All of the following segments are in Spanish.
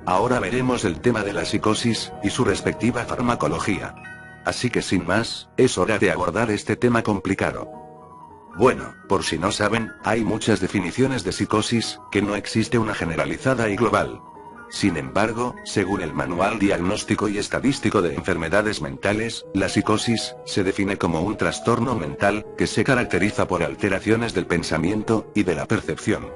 Ahora veremos el tema de la psicosis, y su respectiva farmacología. Así que sin más, es hora de abordar este tema complicado. Bueno, por si no saben, hay muchas definiciones de psicosis, que no existe una generalizada y global. Sin embargo, según el Manual Diagnóstico y Estadístico de Enfermedades Mentales, la psicosis se define como un trastorno mental, que se caracteriza por alteraciones del pensamiento y de la percepción.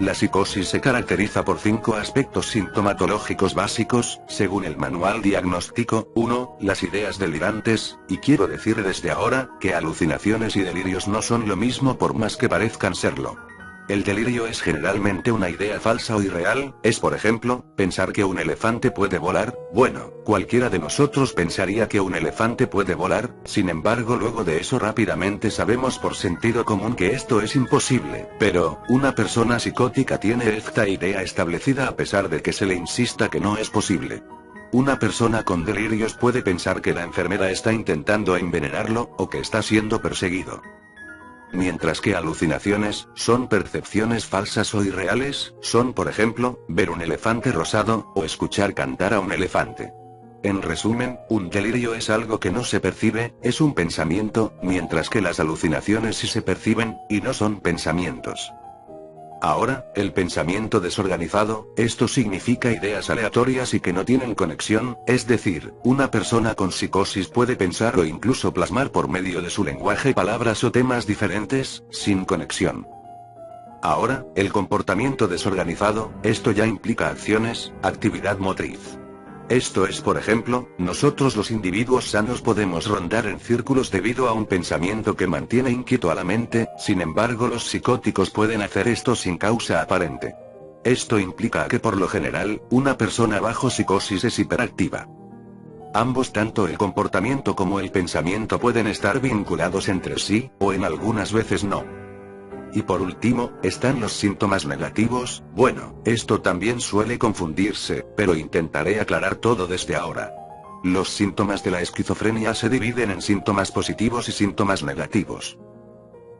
La psicosis se caracteriza por 5 aspectos sintomatológicos básicos, según el Manual Diagnóstico. 1. Las ideas delirantes, y quiero decir desde ahora, que alucinaciones y delirios no son lo mismo por más que parezcan serlo. El delirio es generalmente una idea falsa o irreal, es por ejemplo, pensar que un elefante puede volar. Bueno, cualquiera de nosotros pensaría que un elefante puede volar, sin embargo luego de eso rápidamente sabemos por sentido común que esto es imposible, pero, una persona psicótica tiene esta idea establecida a pesar de que se le insista que no es posible. Una persona con delirios puede pensar que la enfermera está intentando envenenarlo, o que está siendo perseguido. Mientras que alucinaciones, son percepciones falsas o irreales, son por ejemplo, ver un elefante rosado, o escuchar cantar a un elefante. En resumen, un delirio es algo que no se percibe, es un pensamiento, mientras que las alucinaciones sí se perciben, y no son pensamientos. Ahora, el pensamiento desorganizado, esto significa ideas aleatorias y que no tienen conexión, es decir, una persona con psicosis puede pensar o incluso plasmar por medio de su lenguaje palabras o temas diferentes, sin conexión. Ahora, el comportamiento desorganizado, esto ya implica acciones, actividad motriz. Esto es, por ejemplo, nosotros los individuos sanos podemos rondar en círculos debido a un pensamiento que mantiene inquieto a la mente, sin embargo los psicóticos pueden hacer esto sin causa aparente. Esto implica que por lo general, una persona bajo psicosis es hiperactiva. Ambos, tanto el comportamiento como el pensamiento, pueden estar vinculados entre sí, o en algunas veces no. Y por último, están los síntomas negativos. Bueno, esto también suele confundirse, pero intentaré aclarar todo desde ahora. Los síntomas de la esquizofrenia se dividen en síntomas positivos y síntomas negativos.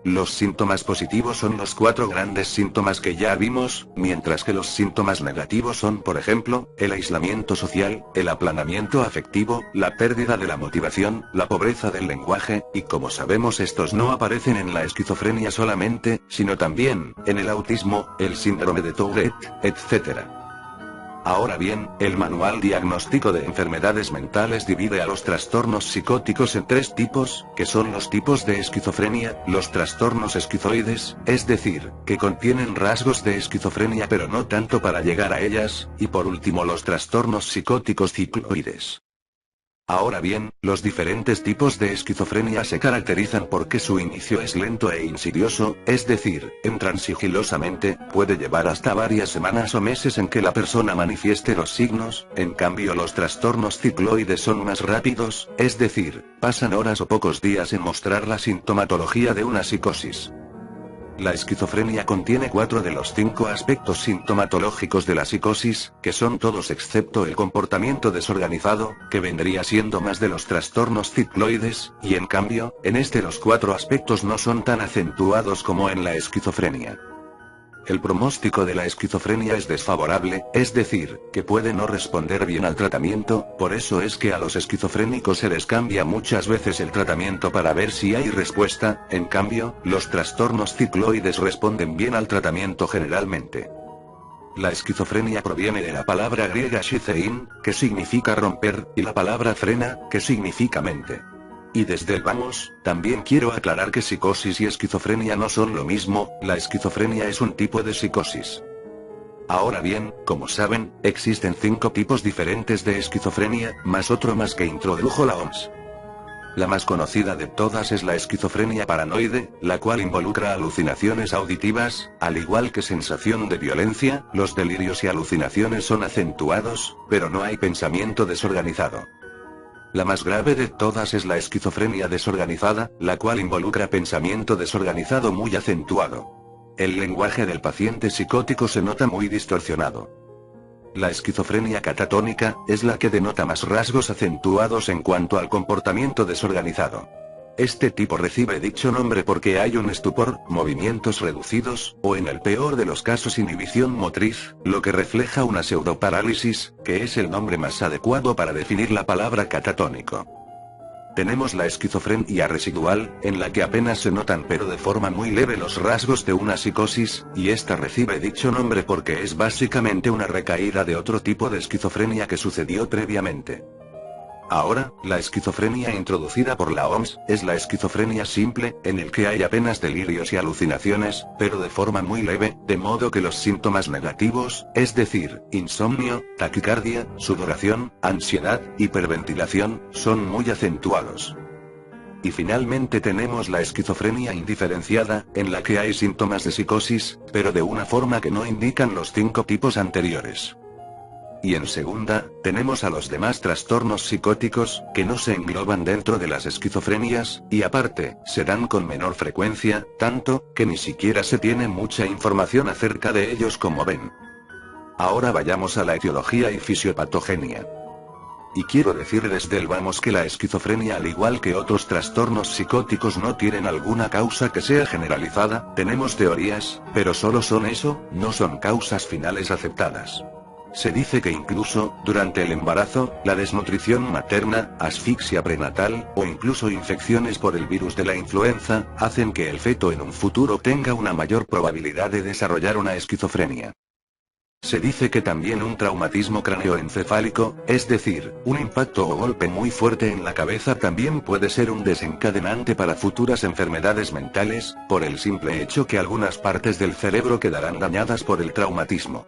Los síntomas positivos son los 4 grandes síntomas que ya vimos, mientras que los síntomas negativos son, por ejemplo, el aislamiento social, el aplanamiento afectivo, la pérdida de la motivación, la pobreza del lenguaje, y como sabemos estos no aparecen en la esquizofrenia solamente, sino también, en el autismo, el síndrome de Tourette, etc. Ahora bien, el Manual Diagnóstico de Enfermedades Mentales divide a los trastornos psicóticos en 3 tipos, que son los tipos de esquizofrenia, los trastornos esquizoides, es decir, que contienen rasgos de esquizofrenia pero no tanto para llegar a ellas, y por último los trastornos psicóticos cicloides. Ahora bien, los diferentes tipos de esquizofrenia se caracterizan porque su inicio es lento e insidioso, es decir, entran sigilosamente, puede llevar hasta varias semanas o meses en que la persona manifieste los signos. En cambio los trastornos cicloides son más rápidos, es decir, pasan horas o pocos días en mostrar la sintomatología de una psicosis. La esquizofrenia contiene 4 de los 5 aspectos sintomatológicos de la psicosis, que son todos excepto el comportamiento desorganizado, que vendría siendo más de los trastornos cicloides, y en cambio, en este los 4 aspectos no son tan acentuados como en la esquizofrenia. El pronóstico de la esquizofrenia es desfavorable, es decir, que puede no responder bien al tratamiento, por eso es que a los esquizofrénicos se les cambia muchas veces el tratamiento para ver si hay respuesta. En cambio, los trastornos cicloides responden bien al tratamiento generalmente. La esquizofrenia proviene de la palabra griega shizein, que significa romper, y la palabra frena, que significa mente. Y desde el vamos, también quiero aclarar que psicosis y esquizofrenia no son lo mismo, la esquizofrenia es un tipo de psicosis. Ahora bien, como saben, existen 5 tipos diferentes de esquizofrenia, más otro más que introdujo la OMS. La más conocida de todas es la esquizofrenia paranoide, la cual involucra alucinaciones auditivas, al igual que sensación de violencia. Los delirios y alucinaciones son acentuados, pero no hay pensamiento desorganizado. La más grave de todas es la esquizofrenia desorganizada, la cual involucra pensamiento desorganizado muy acentuado. El lenguaje del paciente psicótico se nota muy distorsionado. La esquizofrenia catatónica es la que denota más rasgos acentuados en cuanto al comportamiento desorganizado. Este tipo recibe dicho nombre porque hay un estupor, movimientos reducidos, o en el peor de los casos inhibición motriz, lo que refleja una pseudoparálisis, que es el nombre más adecuado para definir la palabra catatónico. Tenemos la esquizofrenia residual, en la que apenas se notan pero de forma muy leve los rasgos de una psicosis, y esta recibe dicho nombre porque es básicamente una recaída de otro tipo de esquizofrenia que sucedió previamente. Ahora, la esquizofrenia introducida por la OMS, es la esquizofrenia simple, en el que hay apenas delirios y alucinaciones, pero de forma muy leve, de modo que los síntomas negativos, es decir, insomnio, taquicardia, sudoración, ansiedad, hiperventilación, son muy acentuados. Y finalmente tenemos la esquizofrenia indiferenciada, en la que hay síntomas de psicosis, pero de una forma que no indican los 5 tipos anteriores. Y en segunda, tenemos a los demás trastornos psicóticos, que no se engloban dentro de las esquizofrenias, y aparte, se dan con menor frecuencia, tanto, que ni siquiera se tiene mucha información acerca de ellos como ven. Ahora vayamos a la etiología y fisiopatogenia. Y quiero decir desde el vamos que la esquizofrenia al igual que otros trastornos psicóticos no tienen alguna causa que sea generalizada, tenemos teorías, pero solo son eso, no son causas finales aceptadas. Se dice que incluso, durante el embarazo, la desnutrición materna, asfixia prenatal, o incluso infecciones por el virus de la influenza, hacen que el feto en un futuro tenga una mayor probabilidad de desarrollar una esquizofrenia. Se dice que también un traumatismo craneoencefálico, es decir, un impacto o golpe muy fuerte en la cabeza también puede ser un desencadenante para futuras enfermedades mentales, por el simple hecho que algunas partes del cerebro quedarán dañadas por el traumatismo.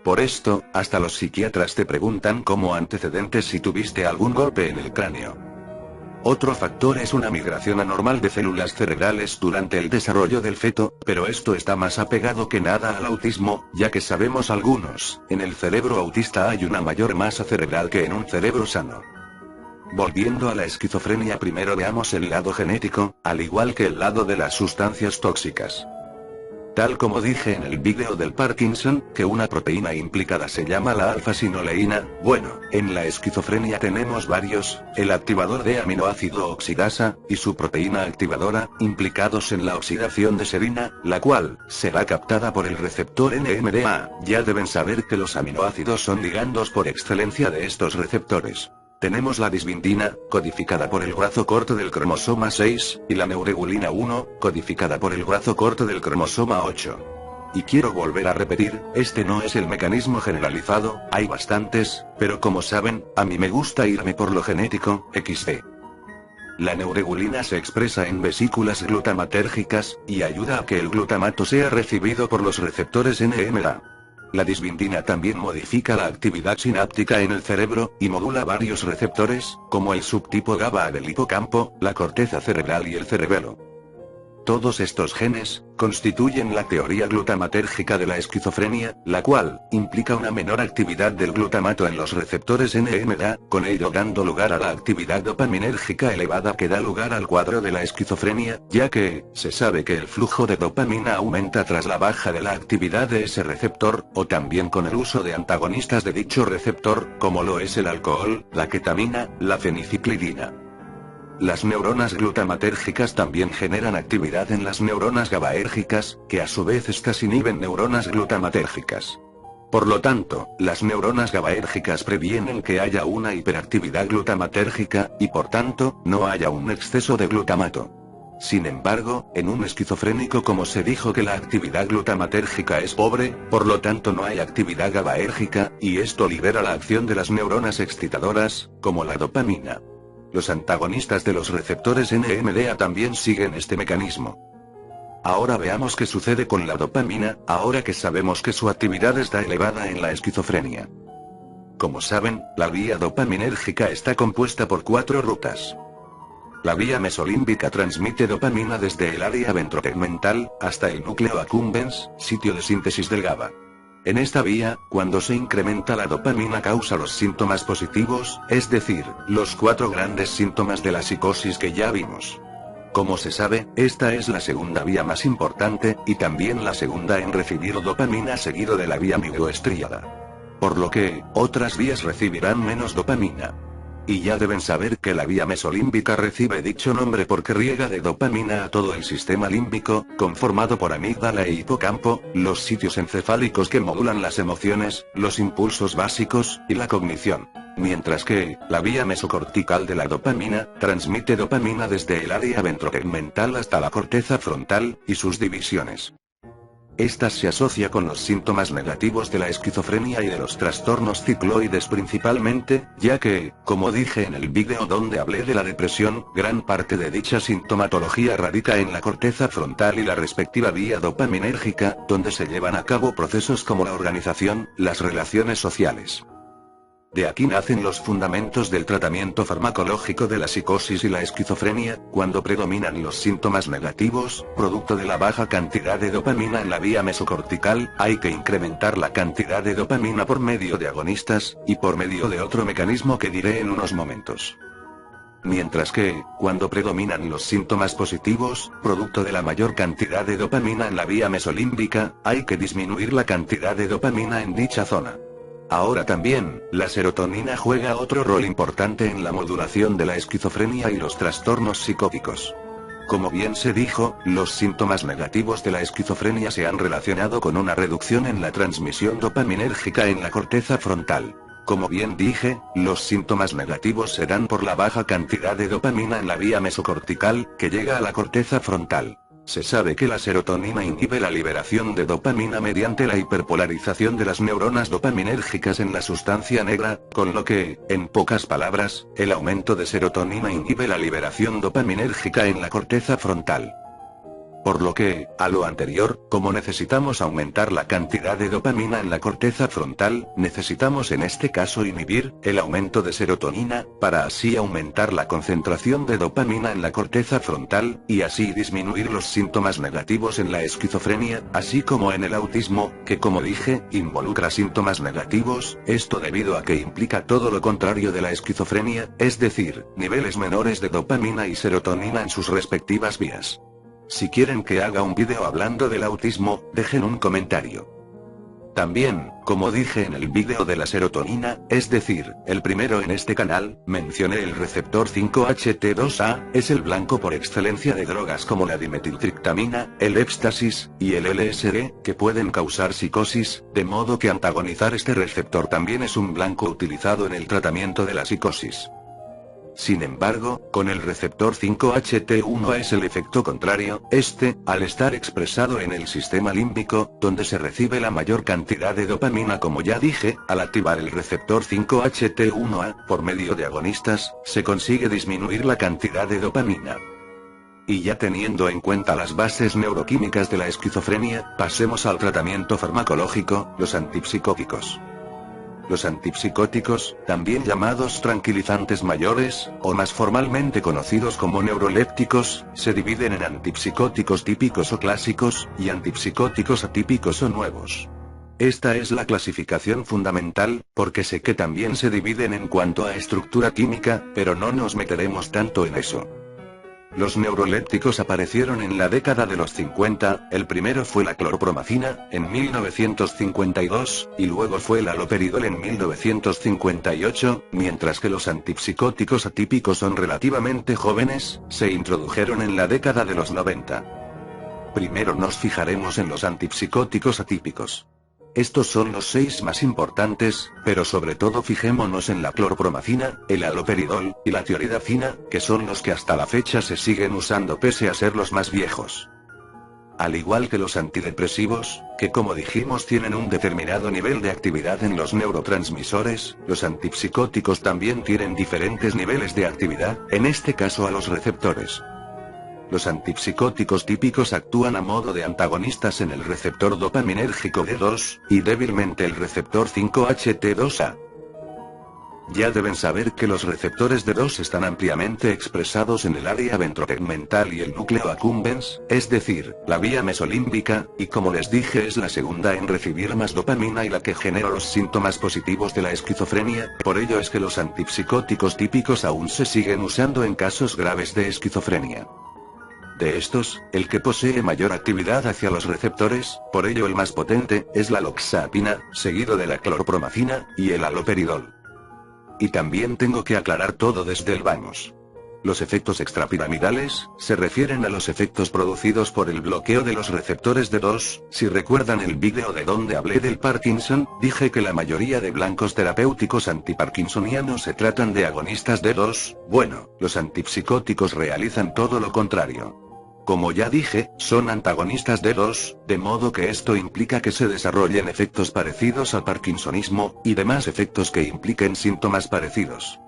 Por esto, hasta los psiquiatras te preguntan como antecedentes si tuviste algún golpe en el cráneo. Otro factor es una migración anormal de células cerebrales durante el desarrollo del feto, pero esto está más apegado que nada al autismo, ya que sabemos algunos, en el cerebro autista hay una mayor masa cerebral que en un cerebro sano. Volviendo a la esquizofrenia, primero veamos el lado genético, al igual que el lado de las sustancias tóxicas. Tal como dije en el vídeo del Parkinson, que una proteína implicada se llama la alfa-sinoleína, bueno, en la esquizofrenia tenemos varios, el activador de aminoácido oxidasa, y su proteína activadora, implicados en la oxidación de serina, la cual, será captada por el receptor NMDA, ya deben saber que los aminoácidos son ligandos por excelencia de estos receptores. Tenemos la disbindina, codificada por el brazo corto del cromosoma 6, y la neuregulina 1, codificada por el brazo corto del cromosoma 8. Y quiero volver a repetir, este no es el mecanismo generalizado, hay bastantes, pero como saben, a mí me gusta irme por lo genético, XD. La neuregulina se expresa en vesículas glutamatérgicas, y ayuda a que el glutamato sea recibido por los receptores NMDA. La disbindina también modifica la actividad sináptica en el cerebro, y modula varios receptores, como el subtipo GABA del hipocampo, la corteza cerebral y el cerebelo. Todos estos genes, constituyen la teoría glutamatérgica de la esquizofrenia, la cual, implica una menor actividad del glutamato en los receptores NMDA, con ello dando lugar a la actividad dopaminérgica elevada que da lugar al cuadro de la esquizofrenia, ya que, se sabe que el flujo de dopamina aumenta tras la baja de la actividad de ese receptor, o también con el uso de antagonistas de dicho receptor, como lo es el alcohol, la ketamina, la feniciclidina. Las neuronas glutamatérgicas también generan actividad en las neuronas GABAérgicas, que a su vez estas inhiben neuronas glutamatérgicas. Por lo tanto, las neuronas GABAérgicas previenen que haya una hiperactividad glutamatérgica, y por tanto, no haya un exceso de glutamato. Sin embargo, en un esquizofrénico como se dijo que la actividad glutamatérgica es pobre, por lo tanto no hay actividad GABAérgica, y esto libera la acción de las neuronas excitadoras, como la dopamina. Los antagonistas de los receptores NMDA también siguen este mecanismo. Ahora veamos qué sucede con la dopamina, ahora que sabemos que su actividad está elevada en la esquizofrenia. Como saben, la vía dopaminérgica está compuesta por 4 rutas. La vía mesolímbica transmite dopamina desde el área ventrotegmental, hasta el núcleo accumbens, sitio de síntesis del GABA. En esta vía, cuando se incrementa la dopamina causa los síntomas positivos, es decir, los 4 grandes síntomas de la psicosis que ya vimos. Como se sabe, esta es la segunda vía más importante, y también la segunda en recibir dopamina seguido de la vía migoestriada. Por lo que, otras vías recibirán menos dopamina. Y ya deben saber que la vía mesolímbica recibe dicho nombre porque riega de dopamina a todo el sistema límbico, conformado por amígdala e hipocampo, los sitios encefálicos que modulan las emociones, los impulsos básicos, y la cognición. Mientras que, la vía mesocortical de la dopamina, transmite dopamina desde el área ventrotegmental hasta la corteza frontal, y sus divisiones. Esta se asocia con los síntomas negativos de la esquizofrenia y de los trastornos cicloides principalmente, ya que, como dije en el vídeo donde hablé de la depresión, gran parte de dicha sintomatología radica en la corteza frontal y la respectiva vía dopaminérgica, donde se llevan a cabo procesos como la organización, las relaciones sociales. De aquí nacen los fundamentos del tratamiento farmacológico de la psicosis y la esquizofrenia, cuando predominan los síntomas negativos, producto de la baja cantidad de dopamina en la vía mesocortical, hay que incrementar la cantidad de dopamina por medio de agonistas, y por medio de otro mecanismo que diré en unos momentos. Mientras que, cuando predominan los síntomas positivos, producto de la mayor cantidad de dopamina en la vía mesolímbica, hay que disminuir la cantidad de dopamina en dicha zona. Ahora también, la serotonina juega otro rol importante en la modulación de la esquizofrenia y los trastornos psicóticos. Como bien se dijo, los síntomas negativos de la esquizofrenia se han relacionado con una reducción en la transmisión dopaminérgica en la corteza frontal. Como bien dije, los síntomas negativos se dan por la baja cantidad de dopamina en la vía mesocortical, que llega a la corteza frontal. Se sabe que la serotonina inhibe la liberación de dopamina mediante la hiperpolarización de las neuronas dopaminérgicas en la sustancia negra, con lo que, en pocas palabras, el aumento de serotonina inhibe la liberación dopaminérgica en la corteza frontal. Por lo que, a lo anterior, como necesitamos aumentar la cantidad de dopamina en la corteza frontal, necesitamos en este caso inhibir el aumento de serotonina, para así aumentar la concentración de dopamina en la corteza frontal, y así disminuir los síntomas negativos en la esquizofrenia, así como en el autismo, que como dije, involucra síntomas negativos, esto debido a que implica todo lo contrario de la esquizofrenia, es decir, niveles menores de dopamina y serotonina en sus respectivas vías. Si quieren que haga un vídeo hablando del autismo, dejen un comentario. También, como dije en el vídeo de la serotonina, es decir, el primero en este canal, mencioné el receptor 5-HT2A, es el blanco por excelencia de drogas como la dimetiltriptamina, el éxtasis, y el LSD, que pueden causar psicosis, de modo que antagonizar este receptor también es un blanco utilizado en el tratamiento de la psicosis. Sin embargo, con el receptor 5-HT1A es el efecto contrario, al estar expresado en el sistema límbico, donde se recibe la mayor cantidad de dopamina como ya dije, al activar el receptor 5-HT1A, por medio de agonistas, se consigue disminuir la cantidad de dopamina. Y ya teniendo en cuenta las bases neuroquímicas de la esquizofrenia, pasemos al tratamiento farmacológico, los antipsicóticos. Los antipsicóticos, también llamados tranquilizantes mayores, o más formalmente conocidos como neurolépticos, se dividen en antipsicóticos típicos o clásicos, y antipsicóticos atípicos o nuevos. Esta es la clasificación fundamental, porque sé que también se dividen en cuanto a estructura química, pero no nos meteremos tanto en eso. Los neurolépticos aparecieron en la década de los 50, el primero fue la clorpromacina, en 1952, y luego fue el haloperidol en 1958, mientras que los antipsicóticos atípicos son relativamente jóvenes, se introdujeron en la década de los 90. Primero nos fijaremos en los antipsicóticos atípicos. Estos son los 6 más importantes, pero sobre todo fijémonos en la clorpromacina, el haloperidol, y la tioridazina, que son los que hasta la fecha se siguen usando pese a ser los más viejos. Al igual que los antidepresivos, que como dijimos tienen un determinado nivel de actividad en los neurotransmisores, los antipsicóticos también tienen diferentes niveles de actividad, en este caso a los receptores. Los antipsicóticos típicos actúan a modo de antagonistas en el receptor dopaminérgico D2, y débilmente el receptor 5-HT2A. Ya deben saber que los receptores D2 están ampliamente expresados en el área ventrotegmental y el núcleo accumbens, es decir, la vía mesolímbica, y como les dije es la segunda en recibir más dopamina y la que genera los síntomas positivos de la esquizofrenia, por ello es que los antipsicóticos típicos aún se siguen usando en casos graves de esquizofrenia. De estos, el que posee mayor actividad hacia los receptores, por ello el más potente, es la loxapina, seguido de la clorpromacina, y el haloperidol. Y también tengo que aclarar todo desde el vamos. Los efectos extrapiramidales se refieren a los efectos producidos por el bloqueo de los receptores D2. Si recuerdan el vídeo de donde hablé del Parkinson, dije que la mayoría de blancos terapéuticos antiparkinsonianos se tratan de agonistas D2. Bueno, los antipsicóticos realizan todo lo contrario. Como ya dije, son antagonistas D2, de modo que esto implica que se desarrollen efectos parecidos al parkinsonismo, y demás efectos que impliquen síntomas parecidos.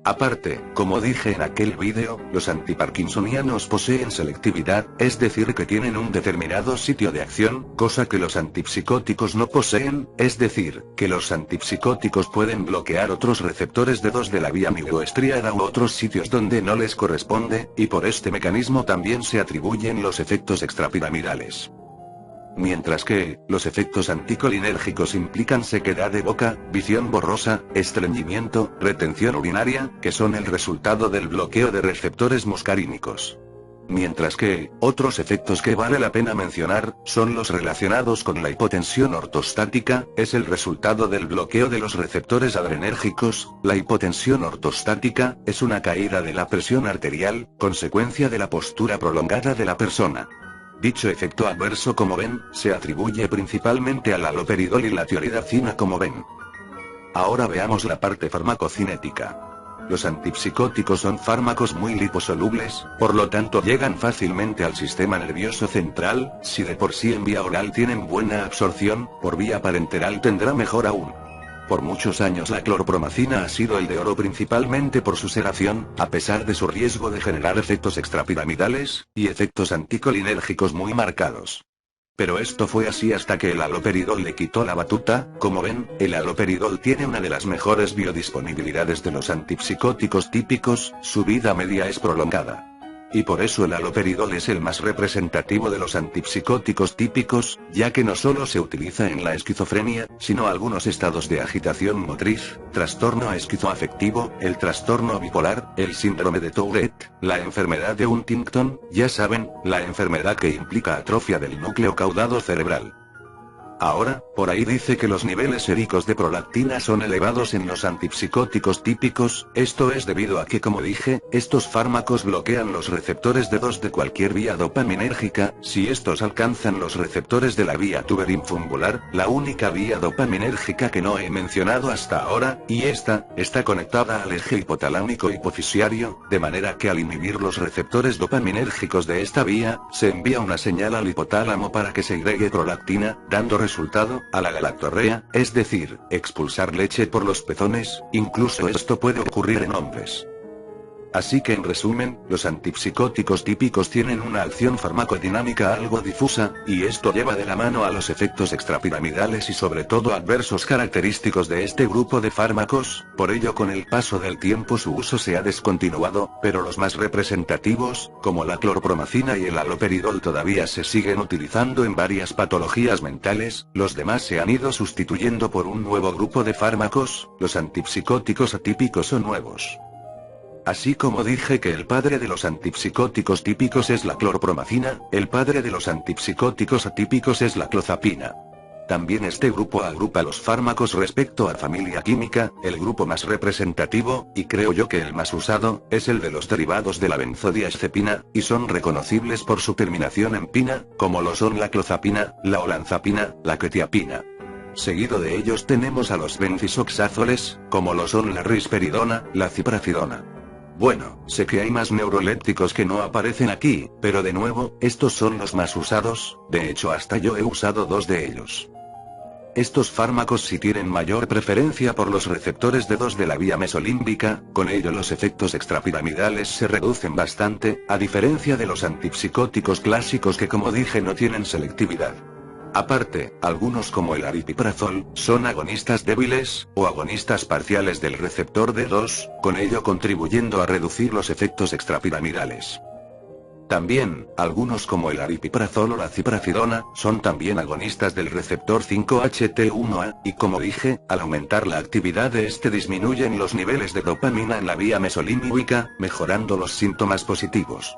Aparte, como dije en aquel vídeo, los antiparkinsonianos poseen selectividad, es decir que tienen un determinado sitio de acción, cosa que los antipsicóticos no poseen, es decir, que los antipsicóticos pueden bloquear otros receptores D2 de la vía miloestriada u otros sitios donde no les corresponde, y por este mecanismo también se atribuyen los efectos extrapiramidales. Mientras que, los efectos anticolinérgicos implican sequedad de boca, visión borrosa, estreñimiento, retención urinaria, que son el resultado del bloqueo de receptores muscarínicos. Mientras que, otros efectos que vale la pena mencionar, son los relacionados con la hipotensión ortostática, es el resultado del bloqueo de los receptores adrenérgicos. La hipotensión ortostática, es una caída de la presión arterial, consecuencia de la postura prolongada de la persona. Dicho efecto adverso, como ven, se atribuye principalmente al haloperidol y la tioridazina, como ven. Ahora veamos la parte farmacocinética. Los antipsicóticos son fármacos muy liposolubles, por lo tanto llegan fácilmente al sistema nervioso central. Si de por sí en vía oral tienen buena absorción, por vía parenteral tendrá mejor aún. Por muchos años la clorpromacina ha sido el de oro principalmente por su sedación, a pesar de su riesgo de generar efectos extrapiramidales, y efectos anticolinérgicos muy marcados. Pero esto fue así hasta que el haloperidol le quitó la batuta. Como ven, el haloperidol tiene una de las mejores biodisponibilidades de los antipsicóticos típicos, su vida media es prolongada. Y por eso el haloperidol es el más representativo de los antipsicóticos típicos, ya que no solo se utiliza en la esquizofrenia, sino algunos estados de agitación motriz, trastorno esquizoafectivo, el trastorno bipolar, el síndrome de Tourette, la enfermedad de Huntington, ya saben, la enfermedad que implica atrofia del núcleo caudado cerebral. Ahora, por ahí dice que los niveles séricos de prolactina son elevados en los antipsicóticos típicos. Esto es debido a que, como dije, estos fármacos bloquean los receptores D2 de cualquier vía dopaminérgica. Si estos alcanzan los receptores de la vía tuberinfungular, la única vía dopaminérgica que no he mencionado hasta ahora, y esta, está conectada al eje hipotalámico hipofisiario, de manera que al inhibir los receptores dopaminérgicos de esta vía, se envía una señal al hipotálamo para que se irrigue prolactina, dando resultado, a la galactorrea, es decir, expulsar leche por los pezones. Incluso esto puede ocurrir en hombres. Así que en resumen, los antipsicóticos típicos tienen una acción farmacodinámica algo difusa, y esto lleva de la mano a los efectos extrapiramidales y sobre todo adversos característicos de este grupo de fármacos. Por ello, con el paso del tiempo su uso se ha descontinuado, pero los más representativos, como la clorpromacina y el haloperidol, todavía se siguen utilizando en varias patologías mentales. Los demás se han ido sustituyendo por un nuevo grupo de fármacos, los antipsicóticos atípicos o nuevos. Así como dije que el padre de los antipsicóticos típicos es la clorpromacina, el padre de los antipsicóticos atípicos es la clozapina. También este grupo agrupa los fármacos respecto a familia química. El grupo más representativo, y creo yo que el más usado, es el de los derivados de la benzodiazepina, y son reconocibles por su terminación en pina, como lo son la clozapina, la olanzapina, la quetiapina. Seguido de ellos tenemos a los benzoxazoles, como lo son la risperidona, la ciprasidona. Bueno, sé que hay más neurolépticos que no aparecen aquí, pero de nuevo, estos son los más usados. De hecho, hasta yo he usado 2 de ellos. Estos fármacos sí tienen mayor preferencia por los receptores D2 de la vía mesolímbica, con ello los efectos extrapiramidales se reducen bastante, a diferencia de los antipsicóticos clásicos que, como dije, no tienen selectividad. Aparte, algunos como el aripiprazol, son agonistas débiles, o agonistas parciales del receptor D2, con ello contribuyendo a reducir los efectos extrapiramidales. También, algunos como el aripiprazol o la ciprasidona, son también agonistas del receptor 5-HT1A, y como dije, al aumentar la actividad de este disminuyen los niveles de dopamina en la vía mesolímbica, mejorando los síntomas positivos.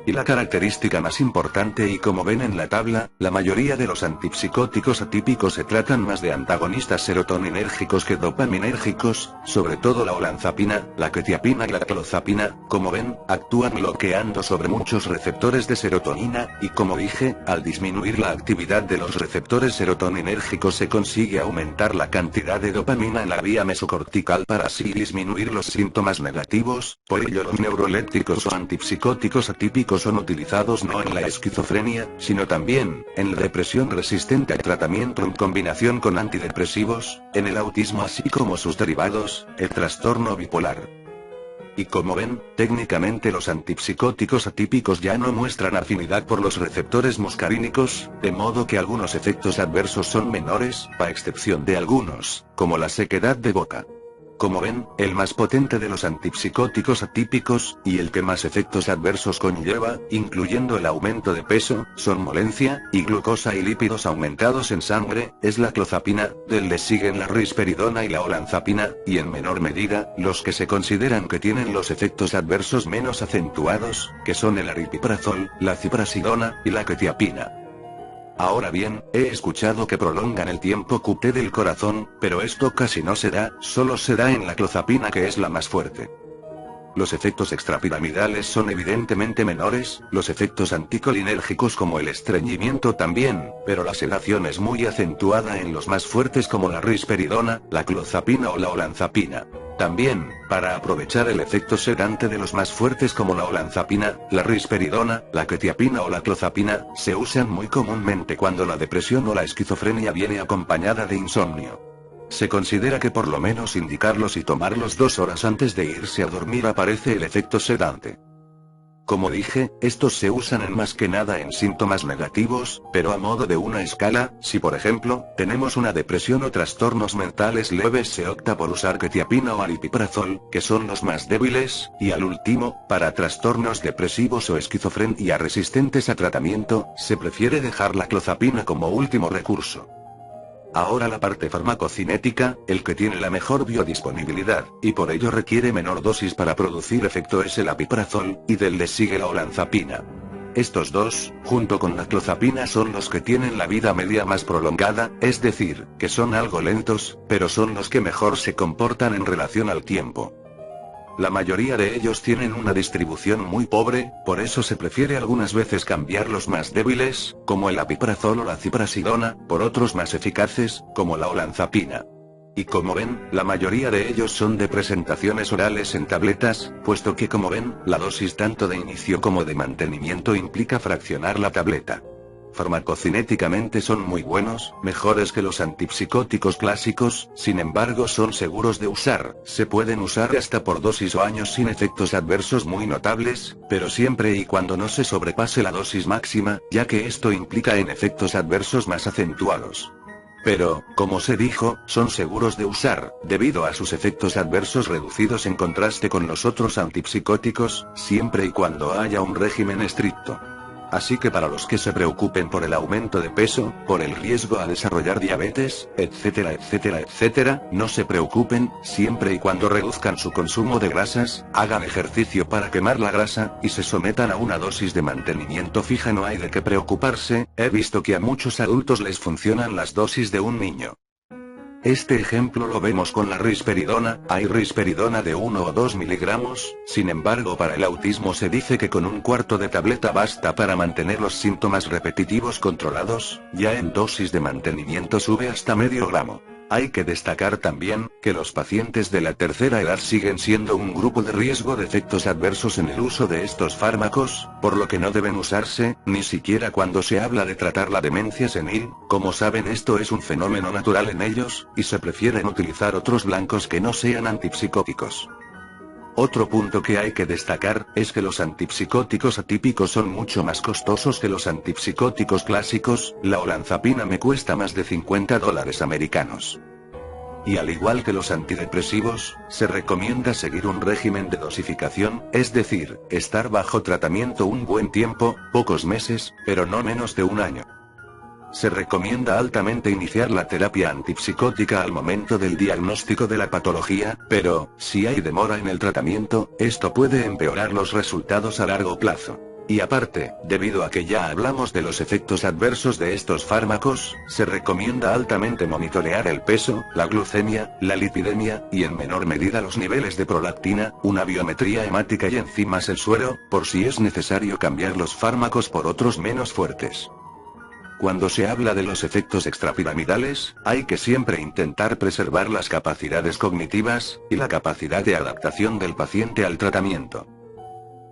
Y la característica más importante, y como ven en la tabla, la mayoría de los antipsicóticos atípicos se tratan más de antagonistas serotoninérgicos que dopaminérgicos, sobre todo la olanzapina, la quetiapina y la clozapina, como ven, actúan bloqueando sobre muchos receptores de serotonina, y como dije, al disminuir la actividad de los receptores serotoninérgicos se consigue aumentar la cantidad de dopamina en la vía mesocortical para así disminuir los síntomas negativos. Por ello los neurolépticos o antipsicóticos atípicos son utilizados no en la esquizofrenia, sino también en la depresión resistente al tratamiento en combinación con antidepresivos, en el autismo así como sus derivados, el trastorno bipolar. Y como ven, técnicamente los antipsicóticos atípicos ya no muestran afinidad por los receptores muscarínicos, de modo que algunos efectos adversos son menores, a excepción de algunos, como la sequedad de boca. Como ven, el más potente de los antipsicóticos atípicos, y el que más efectos adversos conlleva, incluyendo el aumento de peso, somnolencia, y glucosa y lípidos aumentados en sangre, es la clozapina, del le siguen la risperidona y la olanzapina, y en menor medida, los que se consideran que tienen los efectos adversos menos acentuados, que son el aripiprazol, la ciprasidona, y la quetiapina. Ahora bien, he escuchado que prolongan el tiempo QT del corazón, pero esto casi no se da, solo se da en la clozapina que es la más fuerte. Los efectos extrapiramidales son evidentemente menores, los efectos anticolinérgicos como el estreñimiento también, pero la sedación es muy acentuada en los más fuertes como la risperidona, la clozapina o la olanzapina. También, para aprovechar el efecto sedante de los más fuertes como la olanzapina, la risperidona, la quetiapina o la clozapina, se usan muy comúnmente cuando la depresión o la esquizofrenia viene acompañada de insomnio. Se considera que por lo menos indicarlos y tomarlos 2 horas antes de irse a dormir aparece el efecto sedante. Como dije, estos se usan en más que nada en síntomas negativos, pero a modo de una escala, si por ejemplo, tenemos una depresión o trastornos mentales leves se opta por usar quetiapina o aripiprazol, que son los más débiles, y al último, para trastornos depresivos o esquizofrenia resistentes a tratamiento, se prefiere dejar la clozapina como último recurso. Ahora la parte farmacocinética, el que tiene la mejor biodisponibilidad, y por ello requiere menor dosis para producir efecto es el apiprazol, y del le sigue la olanzapina. Estos dos, junto con la clozapina son los que tienen la vida media más prolongada, es decir, que son algo lentos, pero son los que mejor se comportan en relación al tiempo. La mayoría de ellos tienen una distribución muy pobre, por eso se prefiere algunas veces cambiar los más débiles, como el apiprazol o la ciprasidona, por otros más eficaces, como la olanzapina. Y como ven, la mayoría de ellos son de presentaciones orales en tabletas, puesto que como ven, la dosis tanto de inicio como de mantenimiento implica fraccionar la tableta. Farmacocinéticamente son muy buenos, mejores que los antipsicóticos clásicos, sin embargo son seguros de usar, se pueden usar hasta por dosis o años sin efectos adversos muy notables, pero siempre y cuando no se sobrepase la dosis máxima, ya que esto implica en efectos adversos más acentuados. Pero, como se dijo, son seguros de usar, debido a sus efectos adversos reducidos en contraste con los otros antipsicóticos, siempre y cuando haya un régimen estricto. Así que para los que se preocupen por el aumento de peso, por el riesgo a desarrollar diabetes, etcétera, etcétera, etcétera, no se preocupen, siempre y cuando reduzcan su consumo de grasas, hagan ejercicio para quemar la grasa, y se sometan a una dosis de mantenimiento fija. No hay de qué preocuparse, he visto que a muchos adultos les funcionan las dosis de un niño. Este ejemplo lo vemos con la risperidona, hay risperidona de 1 o 2 miligramos, sin embargo para el autismo se dice que con un cuarto de tableta basta para mantener los síntomas repetitivos controlados, ya en dosis de mantenimiento sube hasta medio gramo. Hay que destacar también, que los pacientes de la tercera edad siguen siendo un grupo de riesgo de efectos adversos en el uso de estos fármacos, por lo que no deben usarse, ni siquiera cuando se habla de tratar la demencia senil, como saben esto es un fenómeno natural en ellos, y se prefieren utilizar otros blancos que no sean antipsicóticos. Otro punto que hay que destacar, es que los antipsicóticos atípicos son mucho más costosos que los antipsicóticos clásicos, la olanzapina me cuesta más de $50 americanos. Y al igual que los antidepresivos, se recomienda seguir un régimen de dosificación, es decir, estar bajo tratamiento un buen tiempo, pocos meses, pero no menos de un año. Se recomienda altamente iniciar la terapia antipsicótica al momento del diagnóstico de la patología, pero, si hay demora en el tratamiento, esto puede empeorar los resultados a largo plazo. Y aparte, debido a que ya hablamos de los efectos adversos de estos fármacos, se recomienda altamente monitorear el peso, la glucemia, la lipidemia, y en menor medida los niveles de prolactina, una biometría hemática y enzimas el suero, por si es necesario cambiar los fármacos por otros menos fuertes. Cuando se habla de los efectos extrapiramidales, hay que siempre intentar preservar las capacidades cognitivas, y la capacidad de adaptación del paciente al tratamiento.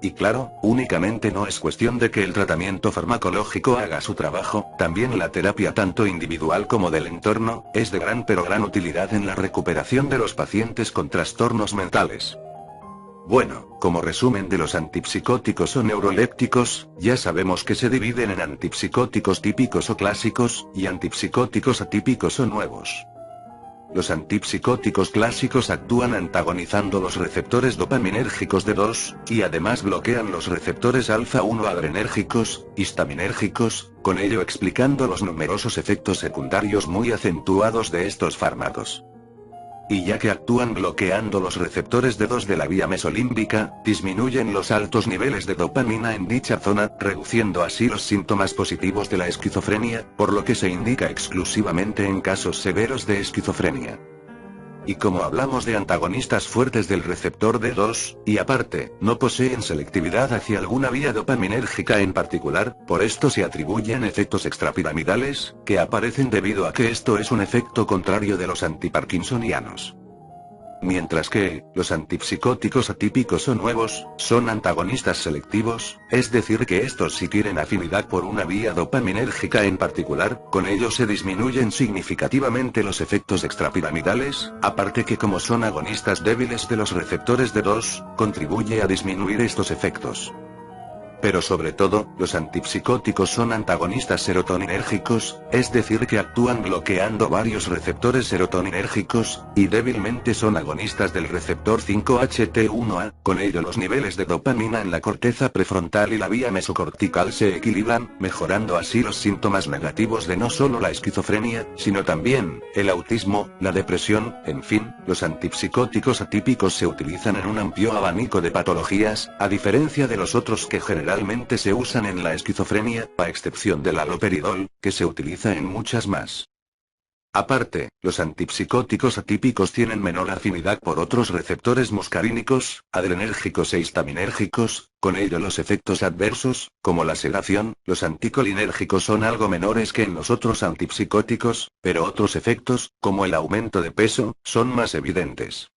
Y claro, únicamente no es cuestión de que el tratamiento farmacológico haga su trabajo, también la terapia tanto individual como del entorno, es de gran utilidad en la recuperación de los pacientes con trastornos mentales. Bueno, como resumen de los antipsicóticos o neurolépticos, ya sabemos que se dividen en antipsicóticos típicos o clásicos, y antipsicóticos atípicos o nuevos. Los antipsicóticos clásicos actúan antagonizando los receptores dopaminérgicos de 2, y además bloquean los receptores alfa-1 adrenérgicos, histaminérgicos, con ello explicando los numerosos efectos secundarios muy acentuados de estos fármacos. Y ya que actúan bloqueando los receptores de 2 de la vía mesolímbica, disminuyen los altos niveles de dopamina en dicha zona, reduciendo así los síntomas positivos de la esquizofrenia, por lo que se indica exclusivamente en casos severos de esquizofrenia. Y como hablamos de antagonistas fuertes del receptor D2, y aparte, no poseen selectividad hacia alguna vía dopaminérgica en particular, por esto se atribuyen efectos extrapiramidales, que aparecen debido a que esto es un efecto contrario de los antiparkinsonianos. Mientras que, los antipsicóticos atípicos o nuevos, son antagonistas selectivos, es decir que estos sí tienen afinidad por una vía dopaminérgica en particular, con ello se disminuyen significativamente los efectos extrapiramidales, aparte que como son agonistas débiles de los receptores de 2, contribuye a disminuir estos efectos. Pero sobre todo, los antipsicóticos son antagonistas serotoninérgicos, es decir que actúan bloqueando varios receptores serotoninérgicos, y débilmente son agonistas del receptor 5-HT1A, con ello los niveles de dopamina en la corteza prefrontal y la vía mesocortical se equilibran, mejorando así los síntomas negativos de no solo la esquizofrenia, sino también, el autismo, la depresión, en fin, los antipsicóticos atípicos se utilizan en un amplio abanico de patologías, a diferencia de los otros que generalmente se usan en la esquizofrenia, a excepción del haloperidol, que se utiliza en muchas más. Aparte, los antipsicóticos atípicos tienen menor afinidad por otros receptores muscarínicos, adrenérgicos e histaminérgicos, con ello los efectos adversos, como la sedación, los anticolinérgicos son algo menores que en los otros antipsicóticos, pero otros efectos, como el aumento de peso, son más evidentes.